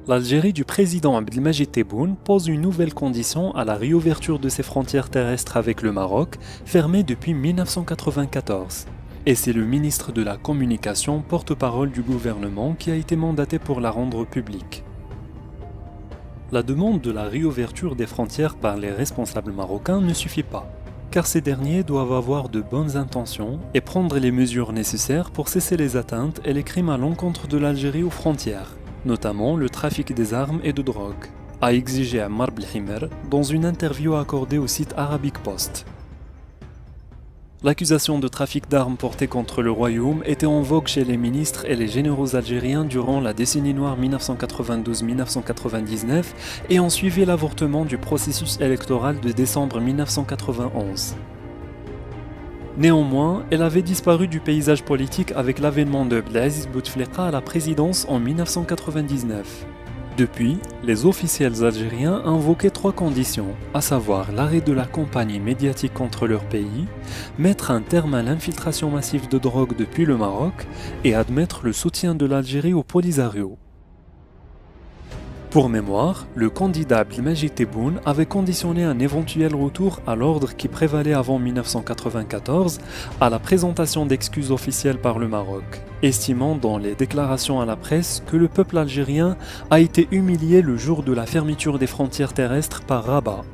L'Algérie du président Abdelmadjid Tebboune pose une nouvelle condition à la réouverture de ses frontières terrestres avec le Maroc, fermées depuis 1994. Et c'est le ministre de la Communication, porte-parole du gouvernement, qui a été mandaté pour la rendre publique. La demande de la réouverture des frontières par les responsables marocains ne suffit pas, car ces derniers doivent avoir de bonnes intentions et prendre les mesures nécessaires pour cesser les atteintes et les crimes à l'encontre de l'Algérie aux frontières, notamment le trafic des armes et de drogue, a exigé Ammar Belhimer dans une interview accordée au site Arabic Post. L'accusation de trafic d'armes portée contre le royaume était en vogue chez les ministres et les généraux algériens durant la décennie noire 1992-1999 et ont suivi l'avortement du processus électoral de décembre 1991. Néanmoins, elle avait disparu du paysage politique avec l'avènement de Abdelaziz Bouteflika à la présidence en 1999. Depuis, les officiels algériens invoquaient 3 conditions, à savoir l'arrêt de la campagne médiatique contre leur pays, mettre un terme à l'infiltration massive de drogue depuis le Maroc et admettre le soutien de l'Algérie au Polisario. Pour mémoire, le candidat Abdelmadjid Tebboune avait conditionné un éventuel retour à l'ordre qui prévalait avant 1994 à la présentation d'excuses officielles par le Maroc, estimant dans les déclarations à la presse que le peuple algérien a été humilié le jour de la fermeture des frontières terrestres par Rabat.